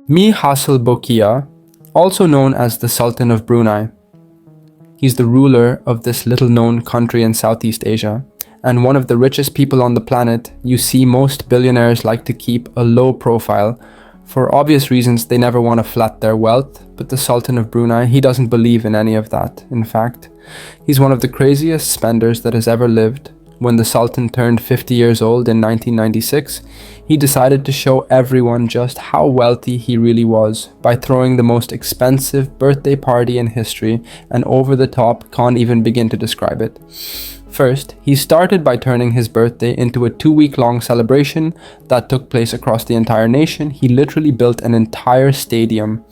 MixiMedia, also known as the Sultan of Brunei. He's the ruler of this little-known country in Southeast Asia, and one of the richest people on the planet. You see, most billionaires like to keep a low profile. For obvious reasons, they never want to flat their wealth, but the Sultan of Brunei, he doesn't believe in any of that. In fact, he's one of the craziest spenders that has ever lived. When the Sultan turned 50 years old in 1996, he decided to show everyone just how wealthy he really was by throwing the most expensive birthday party in history, and over the top, can't even begin to describe it. First, he started by turning his birthday into a 2-week-long celebration that took place across the entire nation. He literally built an entire stadium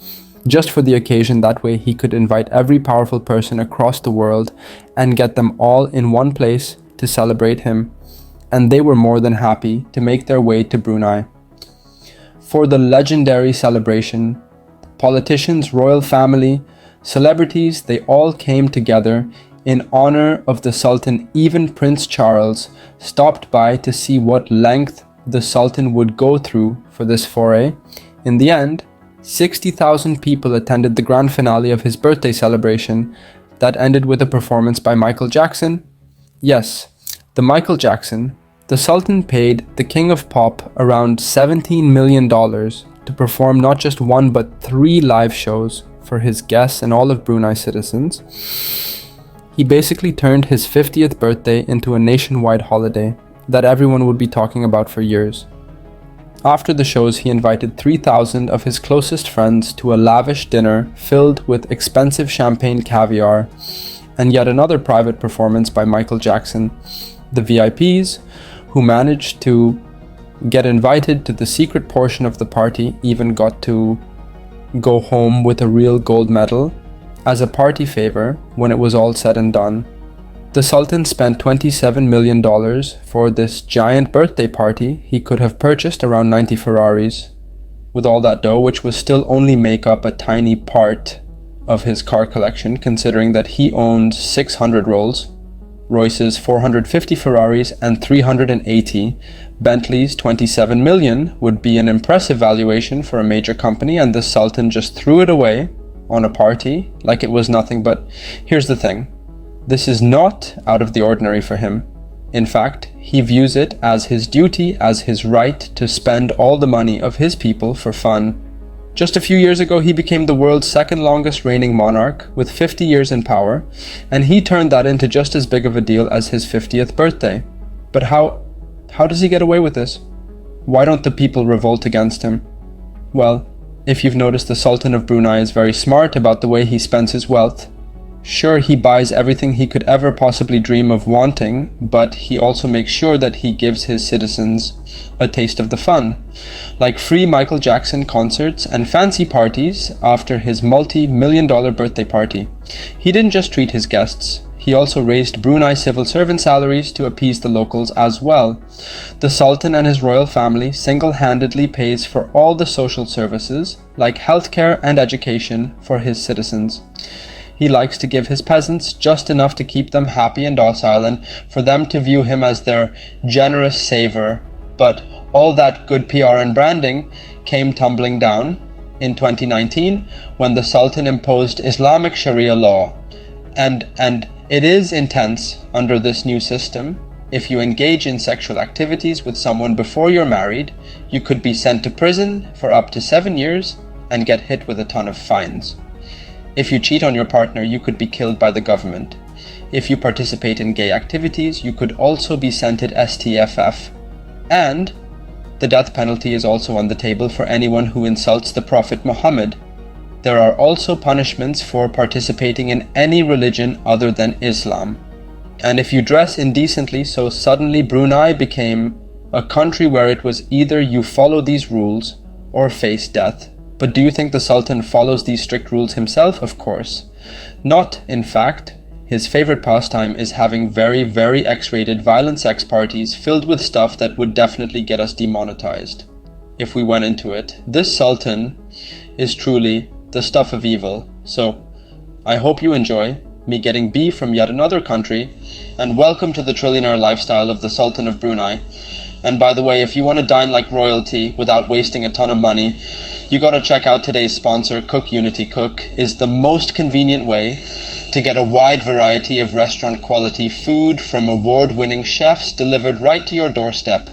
just for the occasion. That way he could invite every powerful person across the world and get them all in one place to celebrate him. And they were more than happy to make their way to Brunei. For the legendary celebration, politicians, royal family, celebrities, they all came together in honor of the Sultan. Even Prince Charles stopped by to see what length the Sultan would go through for this foray. In the end, 60,000 people attended the grand finale of his birthday celebration that ended with a performance by Michael Jackson. Yes, the Michael Jackson. The Sultan paid the King of Pop around $17 million to perform not just one but 3 live shows for his guests and all of Brunei's citizens. He basically turned his 50th birthday into a nationwide holiday that everyone would be talking about for years. After the shows, he invited 3,000 of his closest friends to a lavish dinner filled with expensive champagne caviar, and yet another private performance by Michael Jackson. The VIPs, who managed to get invited to the secret portion of the party, even got to go home with a real gold medal as a party favor when it was all said and done. The Sultan spent $27 million for this giant birthday party. He could have purchased around 90 Ferraris with all that dough, which would still only make up a tiny part of his car collection, considering that he owns 600 Rolls-Royces, 450 Ferraris, and 380 Bentleys. 27 million would be an impressive valuation for a major company, and the Sultan just threw it away on a party like it was nothing. But here's the thing. This is not out of the ordinary for him. In fact, he views it as his duty, as his right to spend all the money of his people for fun. Just a few years ago, he became the world's second longest reigning monarch with 50 years in power, and he turned that into just as big of a deal as his 50th birthday. But how does he get away with this? Why don't the people revolt against him? Well, if you've noticed, the Sultan of Brunei is very smart about the way he spends his wealth. Sure, he buys everything he could ever possibly dream of wanting, but he also makes sure that he gives his citizens a taste of the fun, like free Michael Jackson concerts and fancy parties after his multi-million-dollar birthday party. He didn't just treat his guests, he also raised Brunei civil servant salaries to appease the locals as well. The Sultan and his royal family single-handedly pays for all the social services, like healthcare and education, for his citizens. He likes to give his peasants just enough to keep them happy and docile, and for them to view him as their generous savior. But all that good PR and branding came tumbling down in 2019 when the Sultan imposed Islamic Sharia law. And it is intense under this new system. If you engage in sexual activities with someone before you're married, you could be sent to prison for up to 7 years and get hit with a ton of fines. If you cheat on your partner, you could be killed by the government. If you participate in gay activities, you could also be sent at STFF. And the death penalty is also on the table for anyone who insults the Prophet Muhammad. There are also punishments for participating in any religion other than Islam. And if you dress indecently, so suddenly Brunei became a country where it was either you follow these rules or face death. But do you think the Sultan follows these strict rules himself? Of course not. In fact, his favorite pastime is having very, very X-rated violent sex parties filled with stuff that would definitely get us demonetized if we went into it. This Sultan is truly the stuff of evil. So I hope you enjoy me getting beef from yet another country, and welcome to the trillionaire lifestyle of the Sultan of Brunei. And by the way, if you want to dine like royalty without wasting a ton of money, you gotta check out today's sponsor, Cook Unity. Cook is the most convenient way to get a wide variety of restaurant quality food from award-winning chefs delivered right to your doorstep.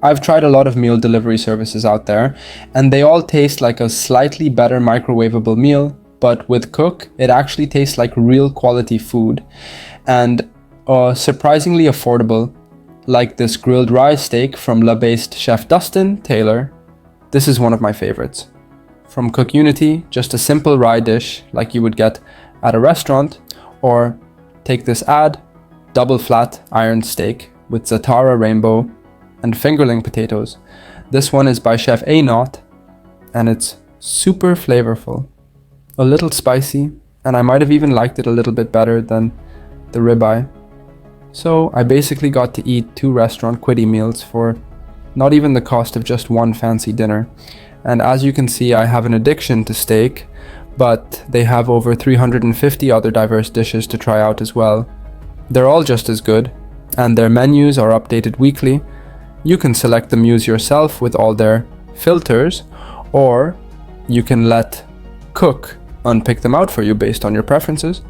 I've tried a lot of meal delivery services out there, and they all taste like a slightly better microwavable meal, but with Cook, it actually tastes like real quality food, and surprisingly affordable, like this grilled rye steak from La-based chef Dustin Taylor. This is one of my favorites. From Cook Unity, just a simple rye dish like you would get at a restaurant, or take this double flat iron steak with Zatara rainbow and fingerling potatoes. This one is by Chef A Knot, and it's super flavorful, a little spicy, and I might have even liked it a little bit better than the ribeye. So I basically got to eat 2 restaurant quiddy meals for not even the cost of just one fancy dinner. And as you can see, I have an addiction to steak, but they have over 350 other diverse dishes to try out as well. They're all just as good, and their menus are updated weekly. You can select the menus yourself with all their filters, or you can let Cook unpick them out for you based on your preferences.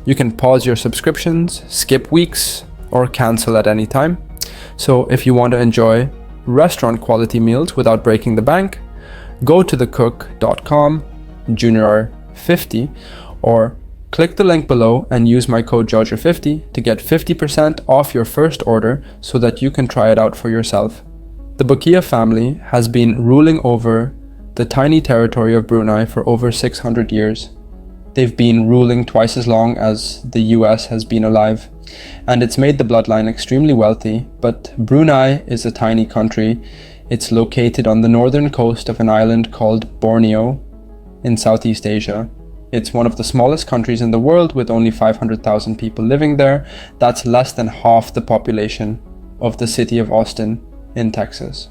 You can pause your subscriptions, skip weeks, or cancel at any time. So if you want to enjoy restaurant quality meals without breaking the bank, go to thecook.com junior50, or click the link below and use my code JOJO50 to get 50% off your first order so that you can try it out for yourself. The IKEA family has been ruling over the tiny territory of Brunei for over 600 years. They've been ruling twice as long as the US has been alive, and it's made the bloodline extremely wealthy. But Brunei is a tiny country. It's located on the northern coast of an island called Borneo in Southeast Asia. It's one of the smallest countries in the world with only 500,000 people living there. That's less than half the population of the city of Austin in Texas.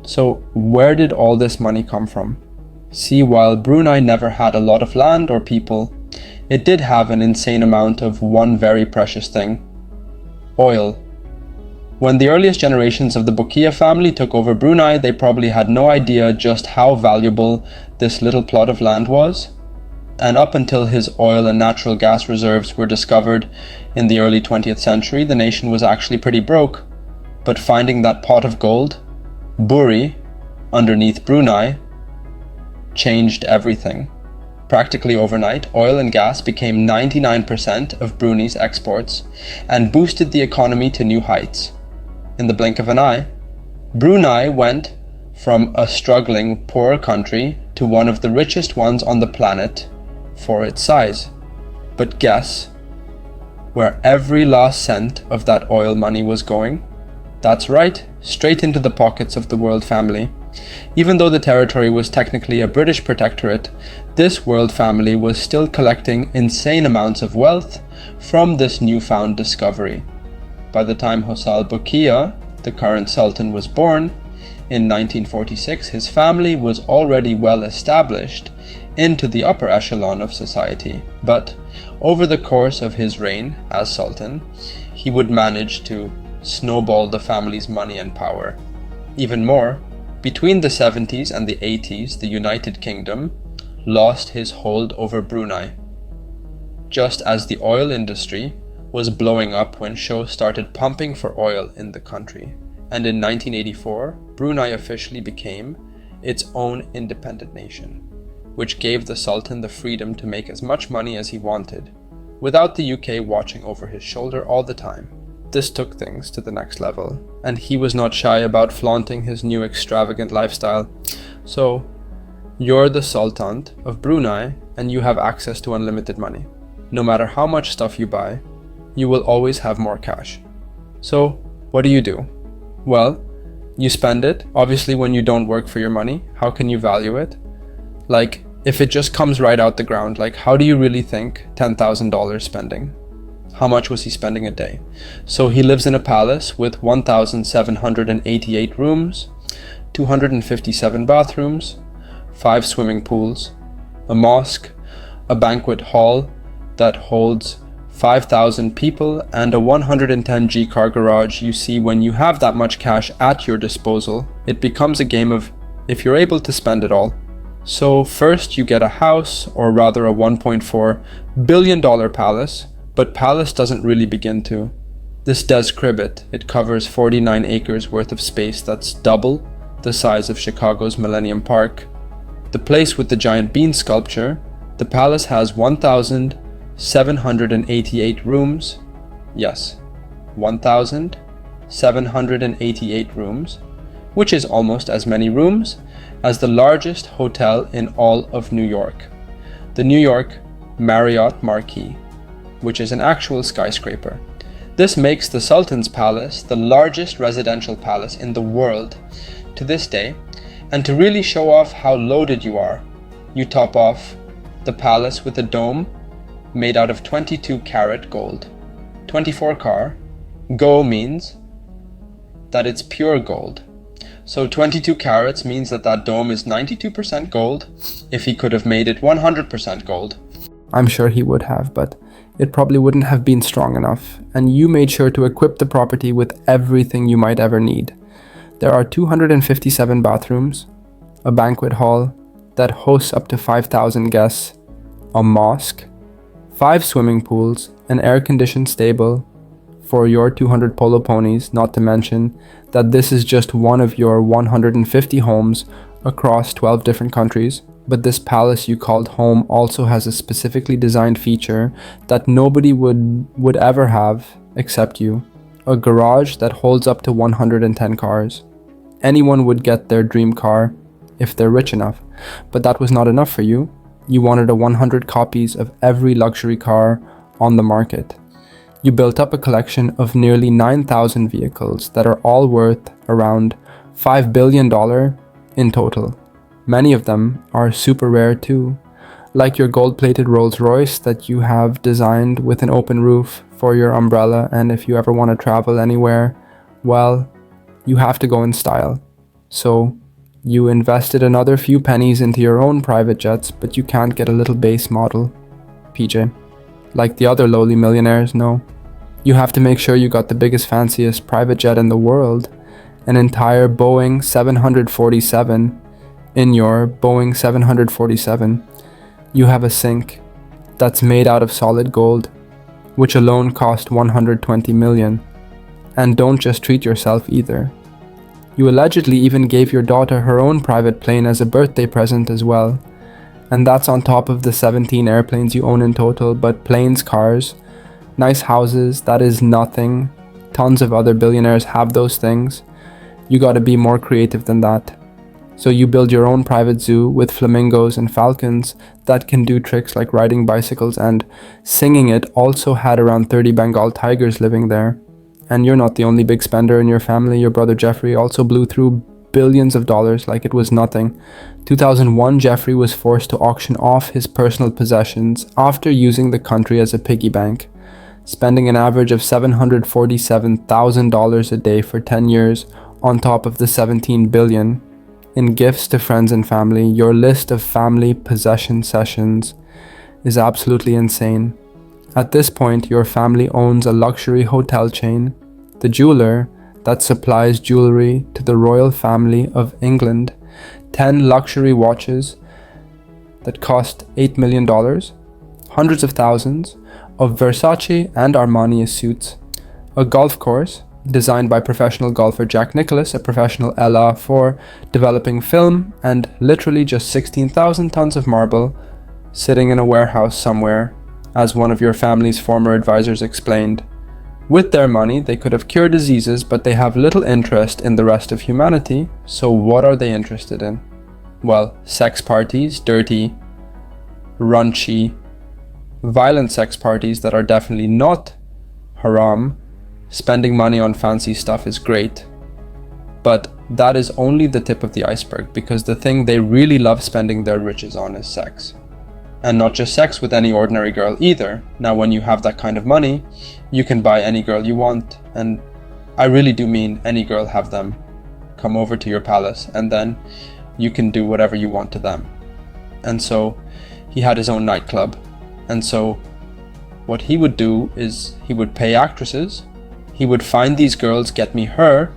So where did all this money come from? See, while Brunei never had a lot of land or people, it did have an insane amount of one very precious thing: oil. When the earliest generations of the IKEA family took over Brunei, they probably had no idea just how valuable this little plot of land was. And up until his oil and natural gas reserves were discovered in the early 20th century, the nation was actually pretty broke. But finding that pot of gold, Buri, underneath Brunei, changed everything. Practically overnight, oil and gas became 99% of Brunei's exports and boosted the economy to new heights. In the blink of an eye, Brunei went from a struggling, poor country to one of the richest ones on the planet for its size. But guess where every last cent of that oil money was going? That's right, straight into the pockets of the world family. Even though the territory was technically a British protectorate, this world family was still collecting insane amounts of wealth from this newfound discovery. By the time Hosal Bukia, the current sultan, was born in 1946, his family was already well established into the upper echelon of society. But over the course of his reign as sultan, he would manage to snowball the family's money and power. Even more, between the 70s and the 80s, the United Kingdom lost his hold over Brunei. Just as the oil industry was blowing up when shows started pumping for oil in the country. And in 1984, Brunei officially became its own independent nation, which gave the Sultan the freedom to make as much money as he wanted, without the UK watching over his shoulder all the time. This took things to the next level, and he was not shy about flaunting his new extravagant lifestyle. So, you're the Sultan of Brunei, and you have access to unlimited money. No matter how much stuff you buy, you will always have more cash. So, what do? Well, you spend it. Obviously, when you don't work for your money, how can you value it? Like, if it just comes right out the ground, like, how do you really think $10,000 spending? How much was he spending a day? So he lives in a palace with 1,788 rooms, 257 bathrooms, 5 swimming pools, a mosque, a banquet hall that holds 5,000 people, and a 110 car garage. You see, when you have that much cash at your disposal, it becomes a game of if you're able to spend it all. So first you get a house, or rather a $1.4 billion palace, but palace doesn't really begin to. This does crib it. It covers 49 acres worth of space that's double the size of Chicago's Millennium Park. The place with the giant bean sculpture, the palace has 1,788 rooms. Yes, 1,788 rooms, which is almost as many rooms as the largest hotel in all of New York, the New York Marriott Marquis, which is an actual skyscraper. This makes the Sultan's Palace the largest residential palace in the world to this day, and to really show off how loaded you are, you top off the palace with a dome made out of 22-karat gold. 24 car, go means that it's pure gold. So 22 carats means that that dome is 92% gold if he could have made it 100% gold. I'm sure he would have, but it probably wouldn't have been strong enough, and you made sure to equip the property with everything you might ever need. There are 257 bathrooms, a banquet hall that hosts up to 5,000 guests, a mosque, 5 swimming pools, an air-conditioned stable for your 200 polo ponies, not to mention that this is just one of your 150 homes across 12 different countries. But this palace you called home also has a specifically designed feature that nobody would ever have except you. A garage that holds up to 110 cars. Anyone would get their dream car if they're rich enough. But that was not enough for you. You wanted 100 copies of every luxury car on the market. You built up a collection of nearly 9,000 vehicles that are all worth around $5 billion in total. Many of them are super rare too, like your gold-plated Rolls-Royce that you have designed with an open roof for your umbrella, and if you ever want to travel anywhere, well, you have to go in style. So you invested another few pennies into your own private jets, but you can't get a little base model, PJ. Like the other lowly millionaires, no. You have to make sure you got the biggest, fanciest private jet in the world, an entire Boeing 747. In your Boeing 747, you have a sink that's made out of solid gold, which alone cost 120 million. And don't just treat yourself either. You allegedly even gave your daughter her own private plane as a birthday present as well. And that's on top of the 17 airplanes you own in total, but planes, cars, nice houses, that is nothing. Tons of other billionaires have those things. You gotta be more creative than that. So you build your own private zoo with flamingos and falcons that can do tricks like riding bicycles, and singing it also had around 30 Bengal tigers living there. And you're not the only big spender in your family. Your brother Jeffrey also blew through billions of dollars like it was nothing. 2001, Jeffrey was forced to auction off his personal possessions after using the country as a piggy bank, spending an average of $747,000 a day for 10 years on top of the $17 billion. In gifts to friends and family. Your list of family possession sessions is absolutely insane. At this point, your family owns a luxury hotel chain, the jeweler that supplies jewelry to the royal family of England, 10 luxury watches that cost $8 million, hundreds of thousands of Versace and Armani suits, a golf course designed by professional golfer Jack Nicklaus, a professional Ella for developing film, and literally just 16,000 tons of marble sitting in a warehouse somewhere, as one of your family's former advisors explained. With their money, they could have cured diseases, but they have little interest in the rest of humanity, so what are they interested in? Well, sex parties, dirty, raunchy, violent sex parties that are definitely not haram. Spending money on fancy stuff is great, but that is only the tip of the iceberg, because the thing they really love spending their riches on is sex. And not just sex with any ordinary girl either. Now, when you have that kind of money, you can buy any girl you want, and I really do mean any girl. Have them come over to your palace, and then you can do whatever you want to them. And so he had his own nightclub, and so what he would do is he would pay actresses. He would find these girls, get me her,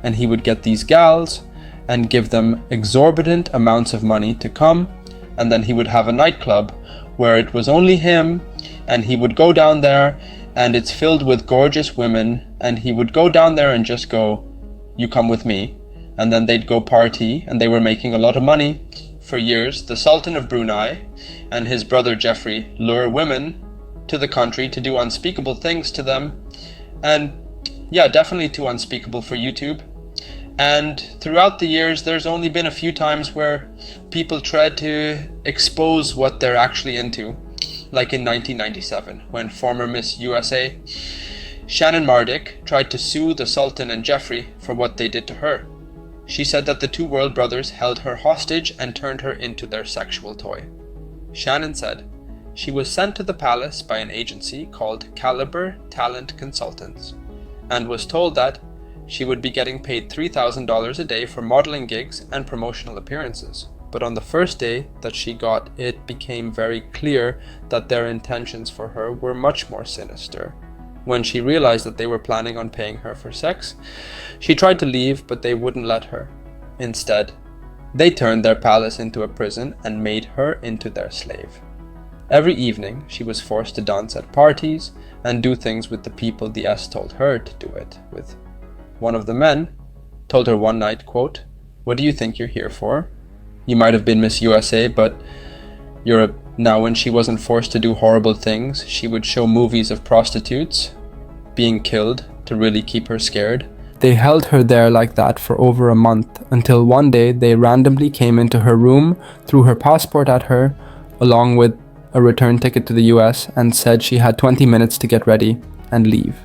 and he would get these gals, and give them exorbitant amounts of money to come, and then he would have a nightclub where it was only him, and he would go down there and it's filled with gorgeous women, and he would go down there and just go, "You come with me," and then they'd go party, and they were making a lot of money. For years, the Sultan of Brunei and his brother Jeffrey lure women to the country to do unspeakable things to them, and yeah, definitely too unspeakable for YouTube. And throughout the years, there's only been a few times where people tried to expose what they're actually into, like in 1997, when former Miss USA Shannon Mardick tried to sue the Sultan and Jeffrey for what they did to her. She said that the two royal brothers held her hostage and turned her into their sexual toy. Shannon said she was sent to the palace by an agency called Caliber Talent Consultants, and was told that she would be getting paid $3,000 a day for modeling gigs and promotional appearances. But on the first day that she got, it became very clear that their intentions for her were much more sinister. When she realized that they were planning on paying her for sex, she tried to leave, but they wouldn't let her. Instead, they turned their palace into a prison and made her into their slave. Every evening, she was forced to dance at parties and do things with the people the S told her to do it with. One of the men told her one night, quote, "What do you think you're here for? You might have been Miss USA, but you're a..." Now, when she wasn't forced to do horrible things, she would show movies of prostitutes being killed to really keep her scared. They held her there like that for over a month, until one day they randomly came into her room, threw her passport at her, along with a return ticket to the US, and said she had 20 minutes to get ready and leave.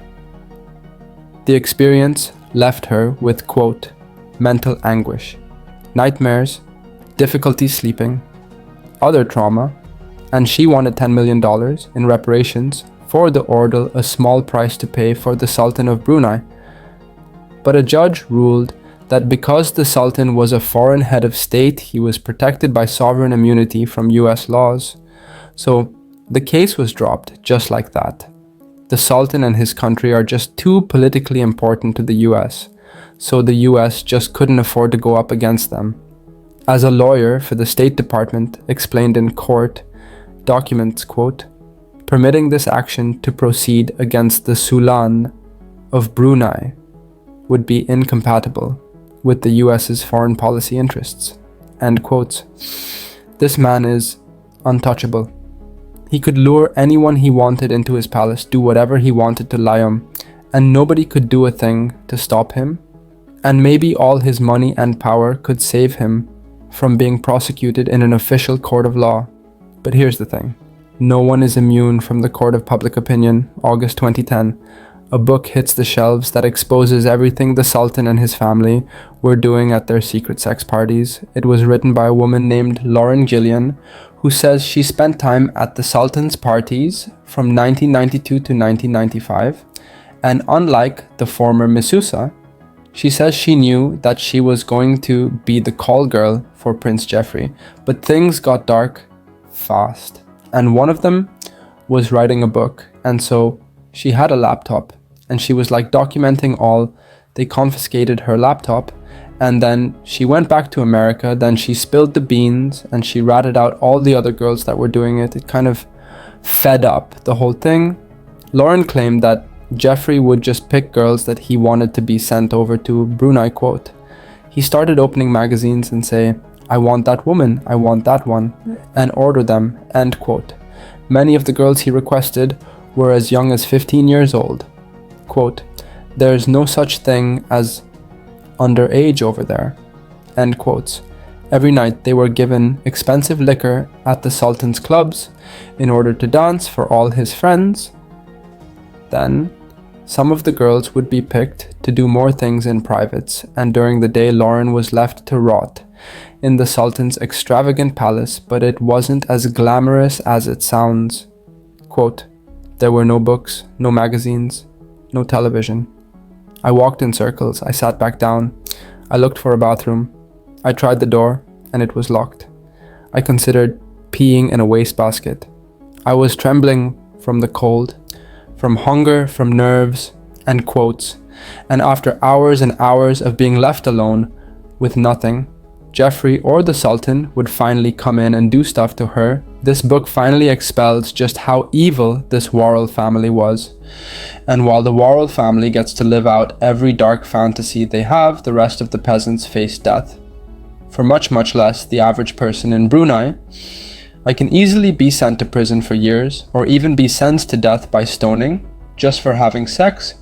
The experience left her with, quote, "mental anguish, nightmares, difficulty sleeping, other trauma," and she wanted $10 million in reparations for the ordeal, a small price to pay for the Sultan of Brunei. But a judge ruled that because the Sultan was a foreign head of state, he was protected by sovereign immunity from US laws. So the case was dropped just like that. The Sultan and his country are just too politically important to the US, so the US just couldn't afford to go up against them. As a lawyer for the State Department explained in court documents, quote, "permitting this action to proceed against the Sultan of Brunei would be incompatible with the US's foreign policy interests," end quotes. This man is untouchable. He could lure anyone he wanted into his palace, do whatever he wanted to lie on, and nobody could do a thing to stop him. And maybe all his money and power could save him from being prosecuted in an official court of law. But here's the thing. No one is immune from the Court of Public Opinion, August 2010. A book hits the shelves that exposes everything the Sultan and his family were doing at their secret sex parties. It was written by a woman named Lauren Gillian, who says she spent time at the Sultan's parties from 1992 to 1995. And unlike the former Misusa, she says she knew that she was going to be the call girl for Prince Jeffrey. But things got dark fast. And one of them was writing a book. And so she had a laptop and she was like documenting all. They confiscated her laptop and then she went back to America. Then she spilled the beans and she ratted out all the other girls that were doing it. It kind of fed up the whole thing. Lauren claimed that Jeffrey would just pick girls that he wanted to be sent over to Brunei, quote. He started opening magazines and say, "I want that woman, I want that one," and order them, end quote. Many of the girls he requested were as young as 15 years old. Quote, "There's no such thing as underage over there," end quotes. Every night they were given expensive liquor at the Sultan's clubs in order to dance for all his friends. Then, some of the girls would be picked to do more things in privates, and during the day Lauren was left to rot in the Sultan's extravagant palace, but it wasn't as glamorous as it sounds. Quote, "There were no books, no magazines, no television. I walked in circles, I sat back down, I looked for a bathroom, I tried the door, and it was locked. I considered peeing in a wastebasket. I was trembling from the cold, from hunger, from nerves," end quotes. And after hours and hours of being left alone, with nothing, Jeffrey or the Sultan would finally come in and do stuff to her. This book finally expels just how evil this Worrell family was. And while the Worrell family gets to live out every dark fantasy they have, the rest of the peasants face death. For much, much less, the average person in Brunei, I can easily be sent to prison for years, or even be sentenced to death by stoning, just for having sex.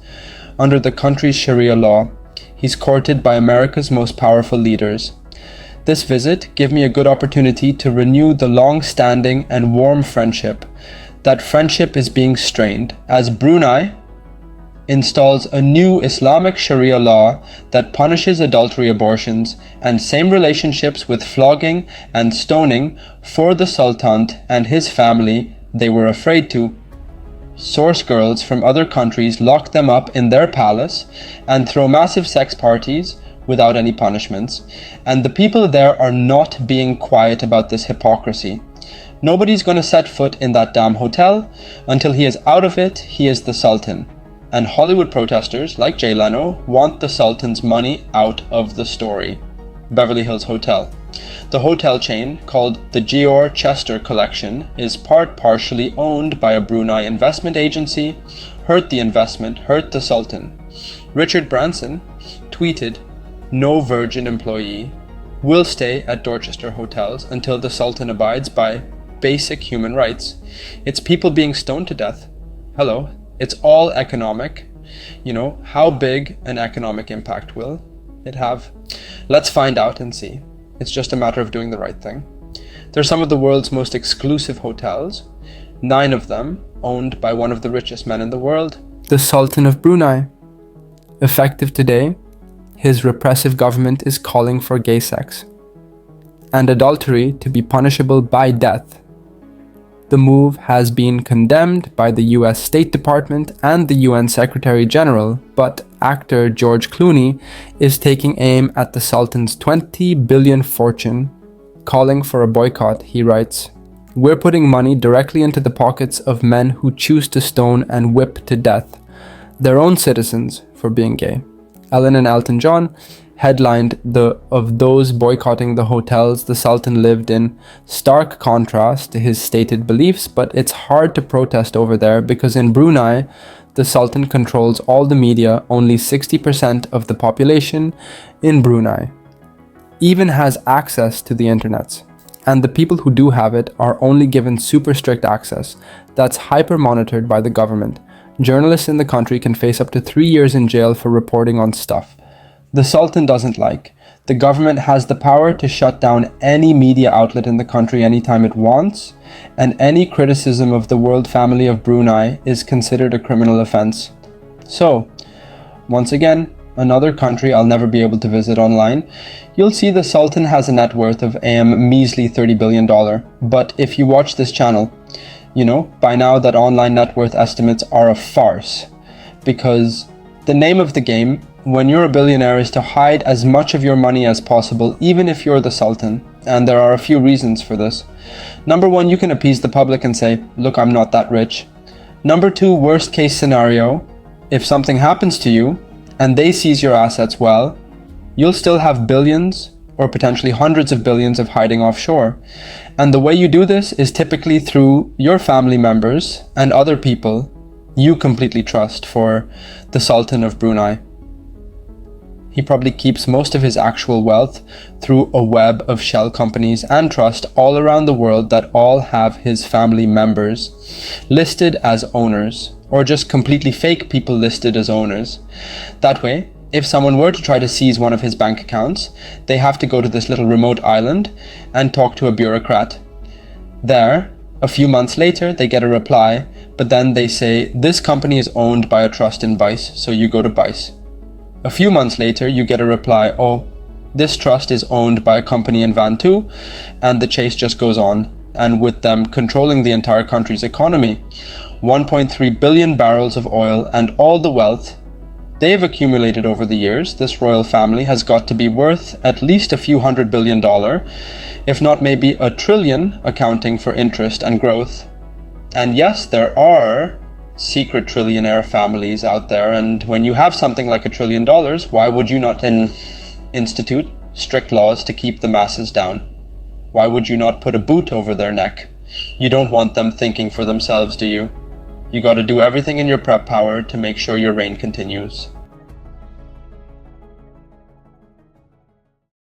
Under the country's Sharia law, he's courted by America's most powerful leaders. This visit gave me a good opportunity to renew the long-standing and warm friendship. That friendship is being strained, as Brunei installs a new Islamic Sharia law that punishes adultery, abortions, and same relationships with flogging and stoning for the Sultan and his family they were afraid to. Source girls from other countries lock them up in their palace and throw massive sex parties without any punishments, and the people there are not being quiet about this hypocrisy. Nobody's going to set foot in that damn hotel until he is out of it. He is the Sultan. And Hollywood protesters, like Jay Leno, want the Sultan's money out of the story. Beverly Hills Hotel. The hotel chain, called the George Chester Collection, is partially owned by a Brunei investment agency. Hurt the investment, hurt the Sultan. Richard Branson tweeted, "No virgin employee will stay at Dorchester hotels until the Sultan abides by basic human rights." It's people being stoned to death. Hello. It's all economic. How big an economic impact will it have? Let's find out and see. It's just a matter of doing the right thing. They're some of the world's most exclusive hotels, 9 of them owned by one of the richest men in the world, the Sultan of Brunei. Effective today, his repressive government is calling for gay sex and adultery to be punishable by death. The move has been condemned by the US State Department and the UN Secretary General, but actor George Clooney is taking aim at the Sultan's $20 billion fortune, calling for a boycott. He writes, "We're putting money directly into the pockets of men who choose to stone and whip to death their own citizens for being gay." Ellen and Elton John headlined of those boycotting the hotels the Sultan lived in, stark contrast to his stated beliefs, but it's hard to protest over there because in Brunei, the Sultan controls all the media. Only 60% of the population in Brunei even has access to the internet, and the people who do have it are only given super strict access that's hyper monitored by the government. Journalists in the country can face up to 3 years in jail for reporting on stuff the Sultan doesn't like. The government has the power to shut down any media outlet in the country anytime it wants, and any criticism of the royal family of Brunei is considered a criminal offense. So, once again, another country I'll never be able to visit online. You'll see the Sultan has a net worth of a measly $30 billion. But if you watch this channel, by now that online net worth estimates are a farce, because the name of the game when you're a billionaire is to hide as much of your money as possible, even if you're the Sultan. And there are a few reasons for this. Number 1, you can appease the public and say, look, I'm not that rich. Number 2, worst case scenario, if something happens to you and they seize your assets, well, you'll still have billions or potentially hundreds of billions of hiding offshore. And the way you do this is typically through your family members and other people you completely trust. For the Sultan of Brunei, he probably keeps most of his actual wealth through a web of shell companies and trust all around the world that all have his family members listed as owners, or just completely fake people listed as owners. That way, if someone were to try to seize one of his bank accounts, they have to go to this little remote island and talk to a bureaucrat. There, a few months later, they get a reply, but then they say, this company is owned by a trust in Vice, so you go to Vice. A few months later, you get a reply, oh, this trust is owned by a company in Vanuatu, and the chase just goes on. And with them controlling the entire country's economy, 1.3 billion barrels of oil and all the wealth they've accumulated over the years, this royal family has got to be worth at least a few $100 billion, if not maybe $1 trillion, accounting for interest and growth. And yes, there are secret trillionaire families out there, and when you have something like $1 trillion, why would you not then institute strict laws to keep the masses down. Why would you not put a boot over their neck? You don't want them thinking for themselves, do you? You gotta do everything in your prep power to make sure your reign continues.